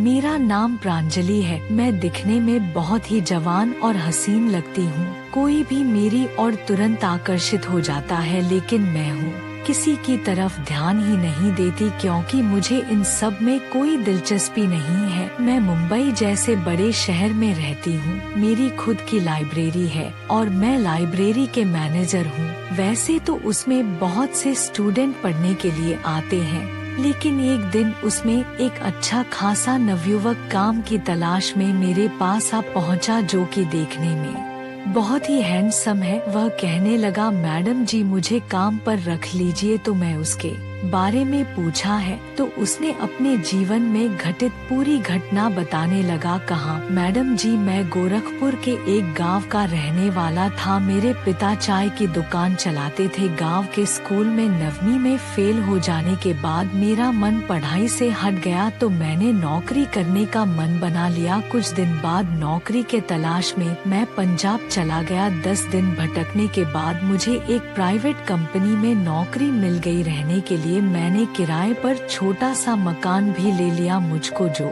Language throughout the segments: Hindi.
मेरा नाम प्रांजलि है। मैं दिखने में बहुत ही जवान और हसीन लगती हूँ। कोई भी मेरी ओर तुरंत आकर्षित हो जाता है, लेकिन मैं हूँ किसी की तरफ ध्यान ही नहीं देती, क्योंकि मुझे इन सब में कोई दिलचस्पी नहीं है। मैं मुंबई जैसे बड़े शहर में रहती हूँ। मेरी खुद की लाइब्रेरी है और मैं लाइब्रेरी के मैनेजर हूँ। वैसे तो उसमें बहुत से स्टूडेंट पढ़ने के लिए आते हैं, लेकिन एक दिन उसमें एक अच्छा खासा नवयुवक काम की तलाश में मेरे पास आ पहुंचा, जो कि देखने में बहुत ही हैंडसम है। वह कहने लगा, मैडम जी मुझे काम पर रख लीजिए। तो मैं उसके बारे में पूछा है तो उसने अपने जीवन में घटित पूरी घटना बताने लगा। कहा, मैडम जी मैं गोरखपुर के एक गांव का रहने वाला था। मेरे पिता चाय की दुकान चलाते थे। गांव के स्कूल में 9वीं में फेल हो जाने के बाद मेरा मन पढ़ाई से हट गया, तो मैंने नौकरी करने का मन बना लिया। कुछ दिन बाद नौकरी के तलाश में मैं पंजाब चला गया। 10 दिन भटकने के बाद मुझे एक प्राइवेट कंपनी में नौकरी मिल गई। रहने के लिए मैंने किराए पर छोटा सा मकान भी ले लिया। मुझको जो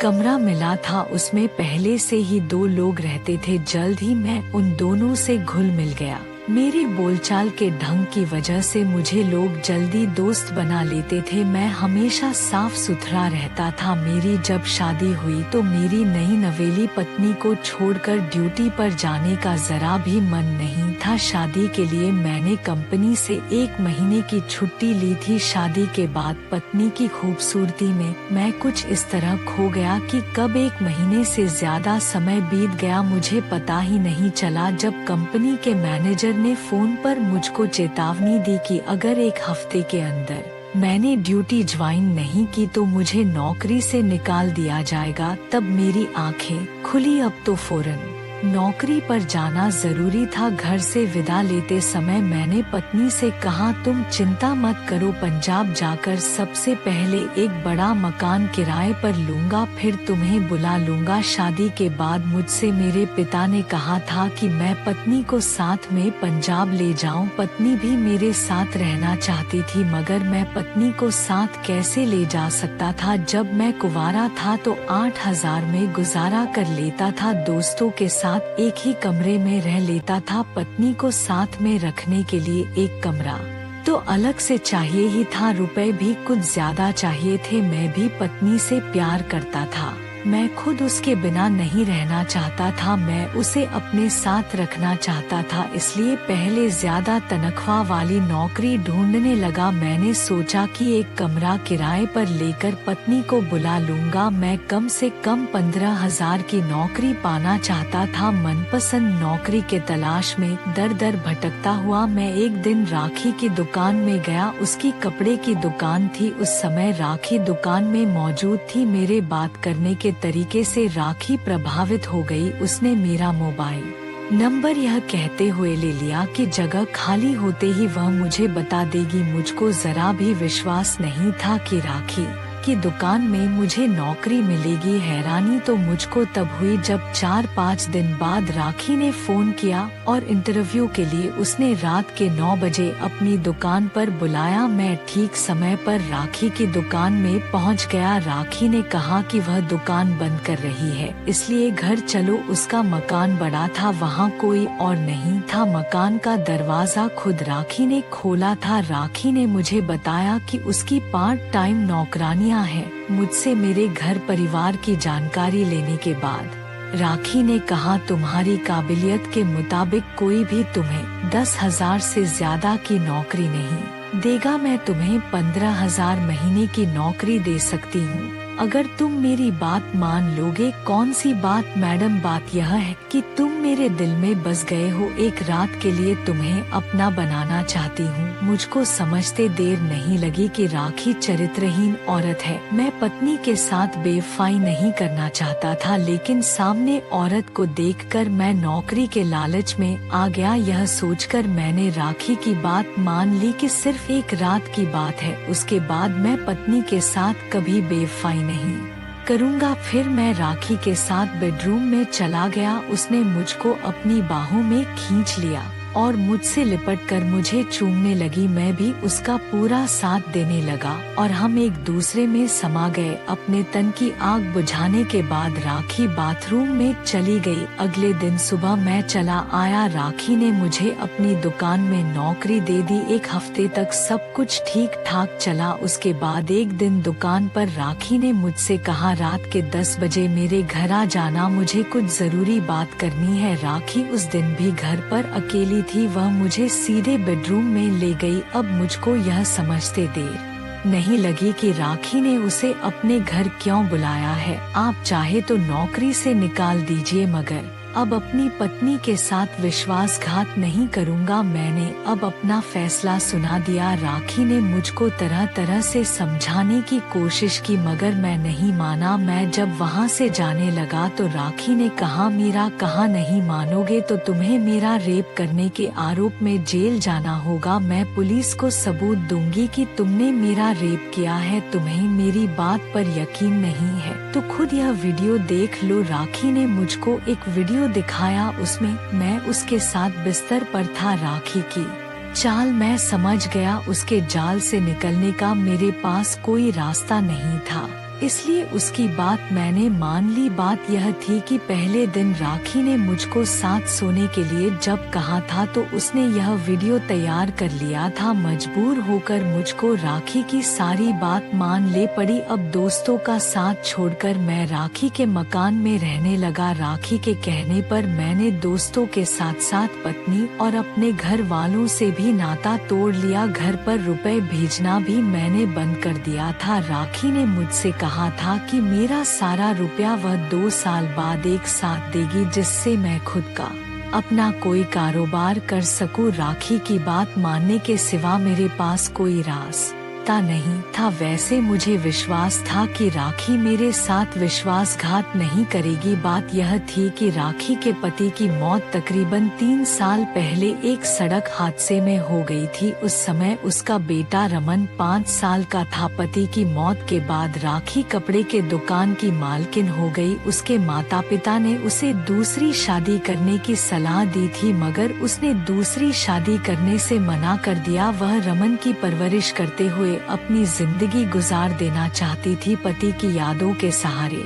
कमरा मिला था उसमें पहले से ही 2 लोग रहते थे। जल्द ही मैं उन दोनों से घुल मिल गया। मेरी बोलचाल के ढंग की वजह से मुझे लोग जल्दी दोस्त बना लेते थे। मैं हमेशा साफ सुथरा रहता था। मेरी जब शादी हुई तो मेरी नई नवेली पत्नी को छोड़कर ड्यूटी पर जाने का जरा भी मन नहीं था। शादी के लिए मैंने कंपनी से 1 महीने की छुट्टी ली थी। शादी के बाद पत्नी की खूबसूरती में मैं कुछ इस तरह खो गया कि कब 1 महीने से ज्यादा समय बीत गया मुझे पता ही नहीं चला। जब कंपनी के मैनेजर ने फोन पर मुझको चेतावनी दी कि अगर 1 हफ्ते के अंदर मैंने ड्यूटी ज्वाइन नहीं की तो मुझे नौकरी से निकाल दिया जाएगा, तब मेरी आंखें खुली। अब तो फौरन नौकरी पर जाना जरूरी था। घर से विदा लेते समय मैंने पत्नी से कहा, तुम चिंता मत करो, पंजाब जाकर सबसे पहले एक बड़ा मकान किराए पर लूंगा, फिर तुम्हें बुला लूंगा। शादी के बाद मुझसे मेरे पिता ने कहा था कि मैं पत्नी को साथ में पंजाब ले जाऊं। पत्नी भी मेरे साथ रहना चाहती थी, मगर मैं पत्नी को साथ कैसे ले जा सकता था। जब मैं कुंवारा था तो 8,000 में गुजारा कर लेता था। दोस्तों के साथ एक ही कमरे में रह लेता था। पत्नी को साथ में रखने के लिए एक कमरा तो अलग से चाहिए ही था। रुपए भी कुछ ज्यादा चाहिए थे। मैं भी पत्नी से प्यार करता था। मैं खुद उसके बिना नहीं रहना चाहता था। मैं उसे अपने साथ रखना चाहता था, इसलिए पहले ज्यादा तनख्वाह वाली नौकरी ढूंढने लगा। मैंने सोचा कि एक कमरा किराए पर लेकर पत्नी को बुला लूंगा। मैं कम से कम 15,000 की नौकरी पाना चाहता था। मनपसंद नौकरी के तलाश में दर दर भटकता हुआ मैं एक दिन राखी की दुकान में गया। उसकी कपड़े की दुकान थी। उस समय राखी दुकान में मौजूद थी। मेरे बात करने के तरीके से राखी प्रभावित हो गई। उसने मेरा मोबाइल नंबर यह कहते हुए ले लिया कि जगह खाली होते ही वह मुझे बता देगी। मुझको जरा भी विश्वास नहीं था कि राखी की दुकान में मुझे नौकरी मिलेगी। हैरानी तो मुझको तब हुई जब 4-5 दिन बाद राखी ने फोन किया और इंटरव्यू के लिए उसने रात के 9 बजे अपनी दुकान पर बुलाया। मैं ठीक समय पर राखी की दुकान में पहुंच गया। राखी ने कहा कि वह दुकान बंद कर रही है, इसलिए घर चलो। उसका मकान बड़ा था, वहाँ कोई और नहीं था। मकान का दरवाजा खुद राखी ने खोला था। राखी ने मुझे बताया कि उसकी पार्ट टाइम नौकरानी है। मुझसे मेरे घर परिवार की जानकारी लेने के बाद राखी ने कहा, तुम्हारी काबिलियत के मुताबिक कोई भी तुम्हें 10,000 से ज्यादा की नौकरी नहीं देगा। मैं तुम्हें 15,000 महीने की नौकरी दे सकती हूँ, अगर तुम मेरी बात मान लोगे। कौन सी बात मैडम? बात यह है कि तुम मेरे दिल में बस गए हो। एक रात के लिए तुम्हें अपना बनाना चाहती हूँ। मुझको समझते देर नहीं लगी कि राखी चरित्रहीन औरत है। मैं पत्नी के साथ बेवफाई नहीं करना चाहता था, लेकिन सामने औरत को देखकर मैं नौकरी के लालच में आ गया। यह सोचकर मैंने राखी की बात मान ली कि सिर्फ एक रात की बात है, उसके बाद मैं पत्नी के साथ कभी बेवफाई नहीं करूँगा। फिर मैं राखी के साथ बेडरूम में चला गया। उसने मुझको अपनी बाहों में खींच लिया। और मुझसे लिपटकर मुझे चूमने लगी। मैं भी उसका पूरा साथ देने लगा और हम एक दूसरे में समा गए। अपने तन की आग बुझाने के बाद राखी बाथरूम में चली गई। अगले दिन सुबह मैं चला आया। राखी ने मुझे अपनी दुकान में नौकरी दे दी। एक हफ्ते तक सब कुछ ठीक ठाक चला। उसके बाद एक दिन दुकान पर राखी ने मुझसे कहा, रात के 10 बजे मेरे घर आ जाना, मुझे कुछ जरूरी बात करनी है। राखी उस दिन भी घर पर अकेली थी। वह मुझे सीधे बेडरूम में ले गई। अब मुझको यह समझते देर नहीं लगी कि राखी ने उसे अपने घर क्यों बुलाया है। आप चाहे तो नौकरी से निकाल दीजिए, मगर अब अपनी पत्नी के साथ विश्वासघात नहीं करूंगा। मैंने अब अपना फैसला सुना दिया। राखी ने मुझको तरह तरह से समझाने की कोशिश की, मगर मैं नहीं माना। मैं जब वहाँ से जाने लगा तो राखी ने कहा, मीरा कहा नहीं मानोगे तो तुम्हें मेरा रेप करने के आरोप में जेल जाना होगा। मैं पुलिस को सबूत दूंगी कि तुमने मेरा रेप किया है। तुम्हें मेरी बात पर यकीन नहीं है तो खुद यह वीडियो देख लो। राखी ने मुझको एक वीडियो दिखाया। उसमें मैं उसके साथ बिस्तर पर था। राखी की चाल मैं समझ गया। उसके जाल से निकलने का मेरे पास कोई रास्ता नहीं था, इसलिए उसकी बात मैंने मान ली। बात यह थी कि पहले दिन राखी ने मुझको साथ सोने के लिए जब कहा था तो उसने यह वीडियो तैयार कर लिया था। मजबूर होकर मुझको राखी की सारी बात मान ले पड़ी। अब दोस्तों का साथ छोड़कर मैं राखी के मकान में रहने लगा। राखी के कहने पर मैंने दोस्तों के साथ साथ पत्नी और अपने घर वालों से भी नाता तोड़ लिया। घर पर रुपए भेजना भी मैंने बंद कर दिया था। राखी ने मुझसे कहा था कि मेरा सारा रुपया वह 2 साल बाद एक साथ देगी, जिससे मैं खुद का अपना कोई कारोबार कर सकूं। राखी की बात मानने के सिवा मेरे पास कोई रास्ता नहीं था। वैसे मुझे विश्वास था कि राखी मेरे साथ विश्वासघात नहीं करेगी। बात यह थी कि राखी के पति की मौत तकरीबन 3 साल पहले एक सड़क हादसे में हो गई थी। उस समय उसका बेटा रमन 5 साल का था। पति की मौत के बाद राखी कपड़े के दुकान की मालकिन हो गई। उसके माता पिता ने उसे दूसरी शादी करने की सलाह दी थी, मगर उसने दूसरी शादी करने से मना कर दिया। वह रमन की परवरिश करते हुए अपनी जिंदगी गुजार देना चाहती थी, पति की यादों के सहारे।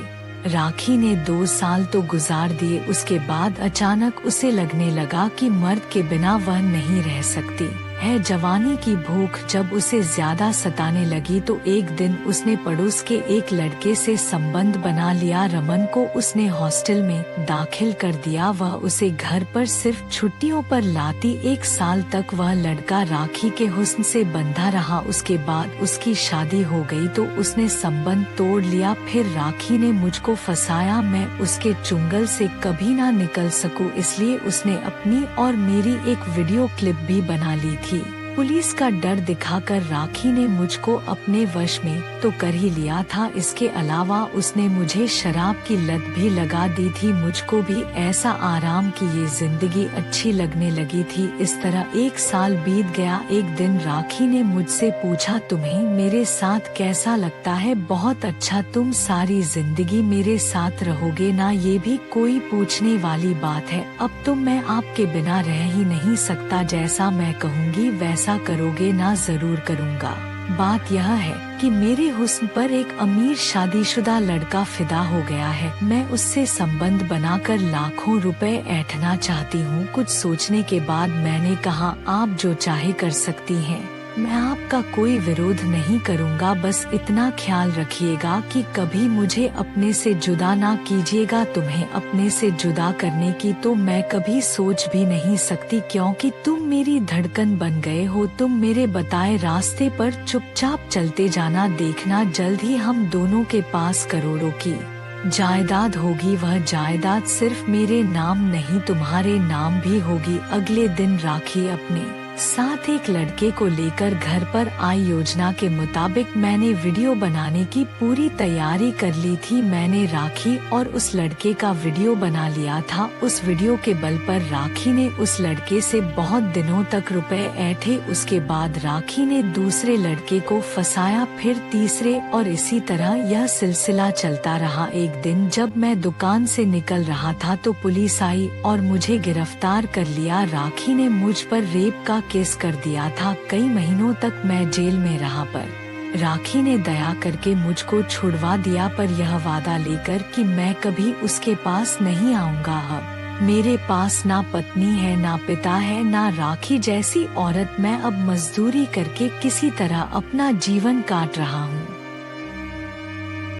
राखी ने 2 साल तो गुजार दिए। उसके बाद अचानक उसे लगने लगा कि मर्द के बिना वह नहीं रह सकती है। जवानी की भूख जब उसे ज्यादा सताने लगी तो एक दिन उसने पड़ोस के एक लड़के से संबंध बना लिया। रमन को उसने हॉस्टल में दाखिल कर दिया। वह उसे घर पर सिर्फ छुट्टियों पर लाती। 1 साल तक वह लड़का राखी के हुस्न से बंधा रहा। उसके बाद उसकी शादी हो गई तो उसने संबंध तोड़ लिया। फिर राखी ने मुझको फंसाया। मैं उसके चुंगल से कभी ना निकल सकूं, इसलिए उसने अपनी और मेरी एक वीडियो क्लिप भी बना ली थी। पुलिस का डर दिखाकर राखी ने मुझको अपने वश में तो कर ही लिया था। इसके अलावा उसने मुझे शराब की लत भी लगा दी थी। मुझको भी ऐसा आराम की ये जिंदगी अच्छी लगने लगी थी। इस तरह 1 साल बीत गया। एक दिन राखी ने मुझसे पूछा, तुम्हें मेरे साथ कैसा लगता है? बहुत अच्छा, तुम सारी जिंदगी मेरे साथ रहोगे ना? ये भी कोई पूछने वाली बात है। अब तो मैं आपके बिना रह ही नहीं सकता। जैसा मैं कहूँगी वैसा करोगे ना? जरूर करूँगा। बात यह है कि मेरे हुस्न पर एक अमीर शादीशुदा लड़का फिदा हो गया है। मैं उससे संबंध बनाकर लाखों रुपए ऐंठना चाहती हूँ। कुछ सोचने के बाद मैंने कहा, आप जो चाहे कर सकती हैं, मैं आपका कोई विरोध नहीं करूँगा। बस इतना ख्याल रखिएगा कि कभी मुझे अपने से जुदा ना कीजिएगा। तुम्हें अपने से जुदा करने की तो मैं कभी सोच भी नहीं सकती, क्योंकि तुम मेरी धड़कन बन गए हो। तुम मेरे बताए रास्ते पर चुपचाप चलते जाना। देखना जल्द ही हम दोनों के पास करोड़ों की जायदाद होगी। वह जायदाद सिर्फ मेरे नाम नहीं तुम्हारे नाम भी होगी। अगले दिन राखी अपने साथ एक लड़के को लेकर घर पर आई। योजना के मुताबिक मैंने वीडियो बनाने की पूरी तैयारी कर ली थी। मैंने राखी और उस लड़के का वीडियो बना लिया था। उस वीडियो के बल पर राखी ने उस लड़के से बहुत दिनों तक रुपए ऐंठे। उसके बाद राखी ने दूसरे लड़के को फंसाया, फिर तीसरे, और इसी तरह यह सिलसिला चलता रहा। एक दिन जब मैं दुकान से निकल रहा था तो पुलिस आई और मुझे गिरफ्तार कर लिया। राखी ने मुझ पर रेप का केस कर दिया था। कई महीनों तक मैं जेल में रहा, पर राखी ने दया करके मुझको छुड़वा दिया, पर यह वादा लेकर कि मैं कभी उसके पास नहीं आऊंगा। अब मेरे पास ना पत्नी है, ना पिता है, ना राखी जैसी औरत। मैं अब मजदूरी करके किसी तरह अपना जीवन काट रहा हूँ।